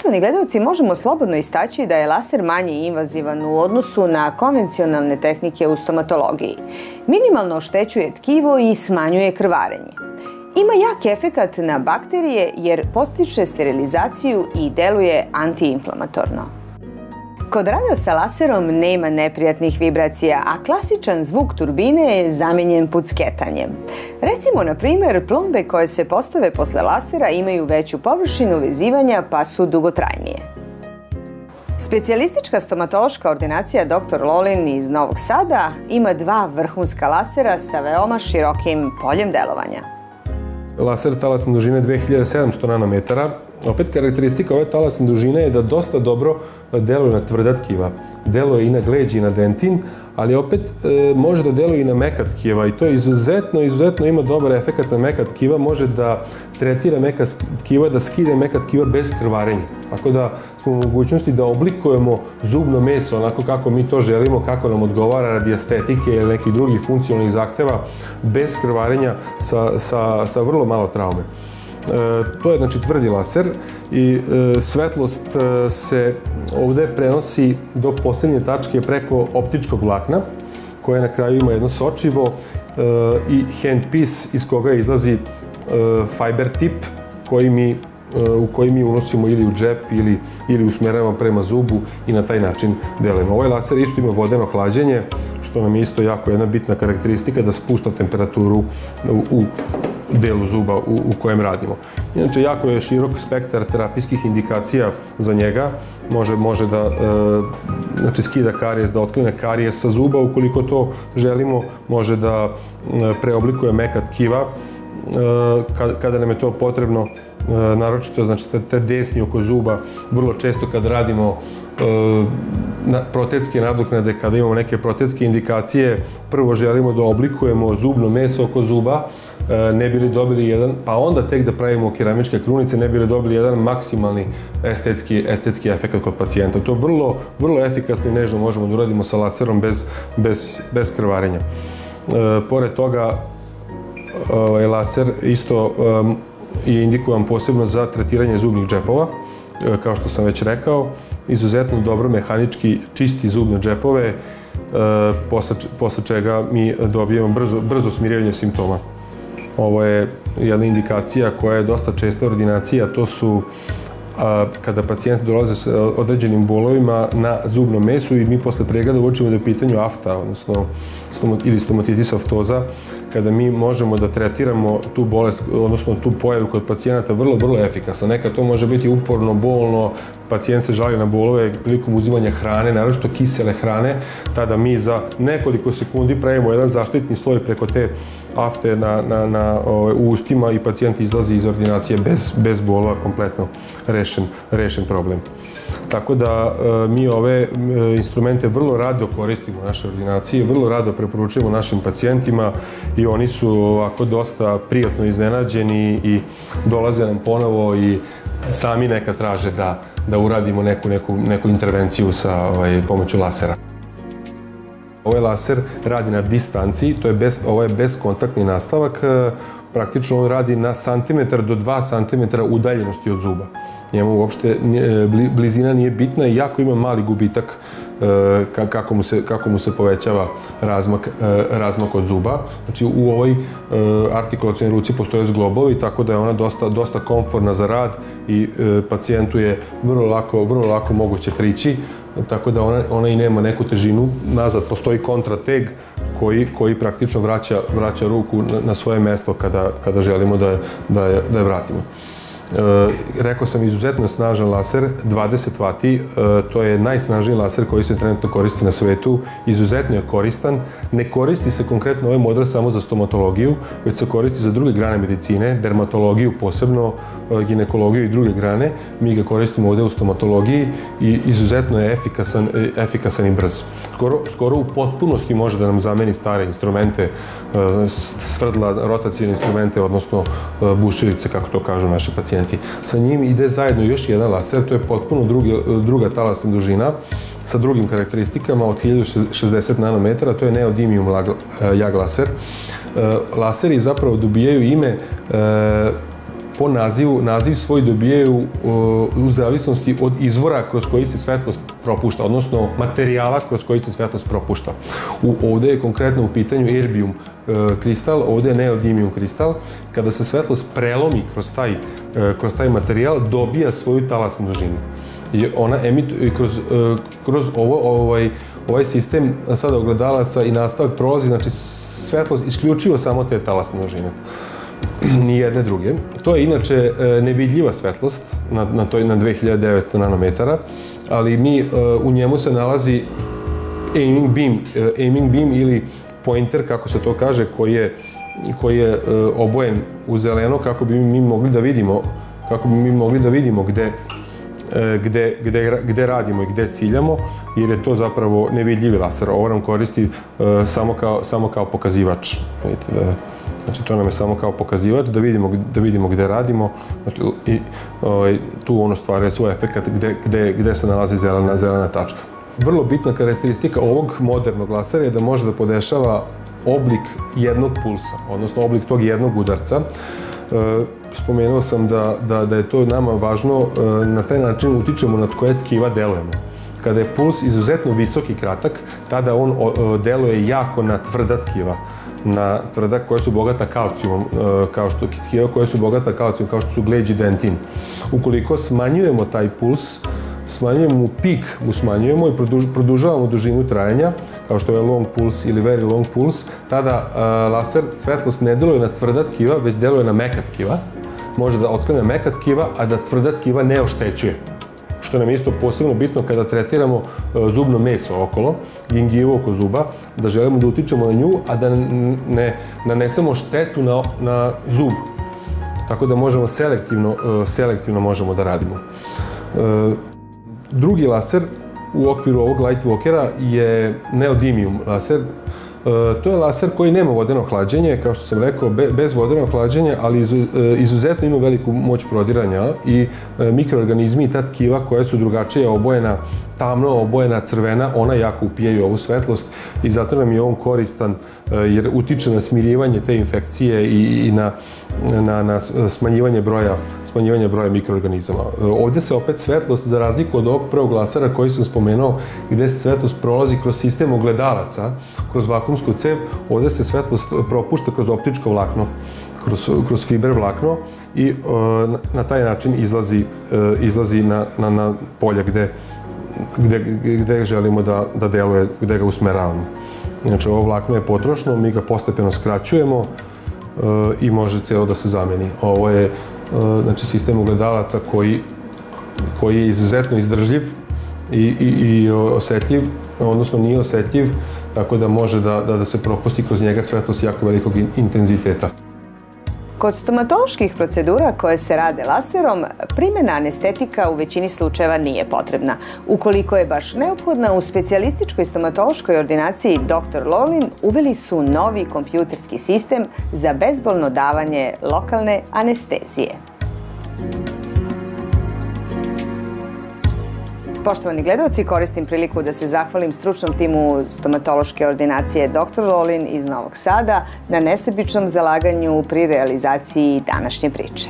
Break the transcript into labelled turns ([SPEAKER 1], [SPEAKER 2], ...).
[SPEAKER 1] Poštovani gledalci, možemo slobodno istaći da je laser manje invazivan u odnosu na konvencionalne tehnike u stomatologiji. Minimalno oštećuje tkivo i smanjuje krvarenje. Ima jak efekat na bakterije jer podstiče sterilizaciju i deluje antiinflamatorno. Kod rada sa laserom nema neprijatnih vibracija, a klasičan zvuk turbine je zamenjen pucketanjem. Recimo, na primjer, plombe koje se postave posle lasera imaju veću površinu vezivanja pa su dugotrajnije. Specijalistička stomatološka ordinacija Dr. Lolin iz Novog Sada ima 2 vrhunska lasera sa veoma širokim poljem delovanja.
[SPEAKER 2] Laser talasne dužine 2700 nanometara. Opet karakteristika ove talasne dužine je da dosta dobro deluje na tvrda tkiva. Deluje i na gleđ i na dentin, ali opet može da deluje i na meka tkiva i to izuzetno ima dobar efekat na meka tkiva, može da tretira meka tkiva, da skine meka tkiva bez krvarenja. Tako da smo u mogućnosti da oblikujemo zubno meso onako kako mi to želimo, kako nam odgovara radi estetike ili nekih drugih funkcionalnih zahteva, bez krvarenja sa vrlo malo traume. To je znači tvrdi laser i svetlost se ovde prenosi do poslednje tačke preko optičkog vlakna koje na kraju ima jedno sočivo i handpiece iz koga izlazi fiber tip u koji mi unosimo ili u džep ili usmeravamo prema zubu i na taj način delujemo. Ovaj laser isto ima vodeno hlađenje, što nam je isto jako jedna bitna karakteristika da spušta temperaturu u delu zuba u kojem radimo. Inače, jako je širok spektar terapijskih indikacija za njega. Može da skida karijes, da otkline karijes sa zuba ukoliko to želimo. Može da preoblikuje meka tkiva kada nam je to potrebno. Naročito, znači, te desni oko zuba, vrlo često kad radimo protetske nadoknade, kada imamo neke protetske indikacije, prvo želimo da oblikujemo zubno meso oko zuba, ne bi li dobili jedan, pa onda tek da pravimo keramičke krunice, ne bi li dobili jedan maksimalni estetski efekt kod pacijenta. To vrlo efikasno i nežno možemo da uradimo sa laserom bez krvarenja. Pored toga, laser isto je indikovan posebno za tretiranje zubnih džepova, kao što sam već rekao, izuzetno dobro mehanički čisti zubne džepove, posle čega mi dobijemo brzo smirivanje simptoma. Ovo je jedna indikacija koja je dosta česta ordinacija, to su kada pacijenti dolaze sa određenim bolovima na zubnom mesu i mi posle pregleda uočimo da je u pitanju afta, odnosno ili stomatitis aftoza, kada mi možemo da tretiramo tu bolest, odnosno tu pojavu kod pacijenata vrlo efikasno. Nekad to može biti uporno, bolno, pacijent se žali na bolove prilikom uzimanja hrane, naročito kisele hrane, tada mi za nekoliko sekundi pravimo jedan zaštitni sloj preko te afte u ustima i pacijent izlazi iz ordinacije bez bolova, kompletno rešen problem. Tako da mi ove instrumente vrlo rado koristimo u našoj ordinaciji, vrlo rado preporučujemo našim pacijentima i oni su ovako dosta prijatno iznenađeni i dolaze nam ponovo i sami nekad traže da uradimo neku intervenciju sa pomoću lasera. Ovaj laser radi na distanciji, ovo je bezkontaktni nastavak, praktično on radi na santimetar do 2 santimetra udaljenosti od zuba. Njemu uopšte blizina nije bitna i jako ima mali gubitak kako mu se povećava razmak od zuba. Znači, u ovoj artikulacionoj ruci postoje zglobovi, tako da je ona dosta komfortna za rad i pacijentu je vrlo lako moguće prići, tako da ona i nema neku težinu. Nazad postoji kontrateg koji praktično vraća ruku na svoje mesto kada želimo da je vratimo. Rekao sam, izuzetno snažan laser, 20 W, to je najsnažniji laser koji se trenutno koristi na svetu, izuzetno je koristan, ne koristi se konkretno ovaj model samo za stomatologiju, već se koristi za druge grane medicine, dermatologiju posebno, ginekologiju i druge grane, mi ga koristimo ovde u stomatologiji i izuzetno je efikasan i brz. Skoro u potpunosti može da nam zameni stare instrumente, svrdla, rotacijne instrumente, odnosno bušilice, kako to kažu naši pacijenti. Sa njim ide zajedno još jedan laser, to je potpuno druga talasna dužina sa drugim karakteristikama od 1060 nanometara, to je neodymium jag laser. Laseri zapravo dobijaju ime po naziv svoj dobijaju u zavisnosti od izvora kroz koji se svetlost propušta, odnosno materijala kroz koji se svetlost propušta. Ovde je konkretno u pitanju erbium kristal, ovde je neodimijum kristal. Kada se svetlost prelomi kroz taj materijal, dobija svoju talasnu dužinu. I ona emituje kroz ovaj sistem sada ogledalaca i nastavak prolazi, znači svetlost isključivo samo te talasne dužine. Ni jedne druge. To je inače nevidljiva svetlost na 2900 nanometara, ali u njemu se nalazi aiming beam ili pointer, kako se to kaže, koji je obojen u zeleno kako bi mi mogli da vidimo gde radimo i gde ciljamo, jer je to zapravo nevidljivi laser. Ovo nam koristi samo kao pokazivač. Znači, to nam je samo kao pokazivač da vidimo gde radimo. Znači, tu ono stvaruje svoj efekt gde se nalazi zelena tačka. Vrlo bitna karakteristika ovog modernog lasera je da može da podešava oblik jednog pulsa, odnosno oblik tog jednog udarca. Spomenuo sam da je to nama važno, na taj način utičemo na koje tkiva delujemo. Kada je puls izuzetno visok i kratak, tada on deluje jako na tvrda tkiva, na tvrda koja su bogata kalcijumom, tkiva koja su bogata kalcijumom, kao što su glej i dentin. Ukoliko smanjujemo taj puls, smanjujemo mu pik, smanjujemo i produžavamo dužinu trajanja, kao što je long pulse ili very long pulse, tada laser svetlost ne deluje na tvrda tkiva, već deluje na meka tkiva. Može da otklanja meka tkiva, a da tvrda tkiva ne oštećuje. Što nam je isto posebno bitno kada tretiramo zubno meso okolo, gingivu oko zuba, da želimo da utičemo na nju, a da ne nanesemo štetu na zub. Tako da možemo selektivno možemo da radimo. Drugi laser u okviru ovog Lightwalkera je neodimijum laser. To je laser koji nema vodeno hlađenje, kao što sam rekao, bez vodenog hlađenja, ali izuzetno ima veliku moć prodiranja i mikroorganizmi i ta tkiva koja su drugačije obojena, tamno obojena, crvena, ona jako upijaju ovu svetlost i zato nam je on koristan jer utiče na smirivanje te infekcije i na smanjivanje broja mikroorganizama. Ovde se opet svetlost, za razliku od ovog prvog lasera koji sam spomenuo, gde se svetlost prolazi kroz sistem ogledalaca, kroz vakumsku cev, ovde se svetlost propušta kroz optičko vlakno, kroz fiber vlakno i na taj način izlazi na polja gde želimo da deluje, gde ga usmeravamo. Znači, ovo vlakno je potrošno, mi ga postepeno skraćujemo i može cijelo da se zameni. Ovo je sistem ogledalaca koji je izuzetno izdržljiv i osetljiv, odnosno nije osetljiv, tako da može da se propusti kroz njega svetlost jako velikog intenziteta.
[SPEAKER 1] Kod stomatoloških procedura koje se rade laserom, primjena anestetika u većini slučajeva nije potrebna. Ukoliko je baš neophodna, u specijalističkoj stomatološkoj ordinaciji Dr. Lolin uveli su novi kompjuterski sistem za bezbolno davanje lokalne anestezije. Poštovani gledalci, koristim priliku da se zahvalim stručnom timu stomatološke ordinacije Dr. Lolin iz Novog Sada na nesebičnom zalaganju pri realizaciji današnje priče.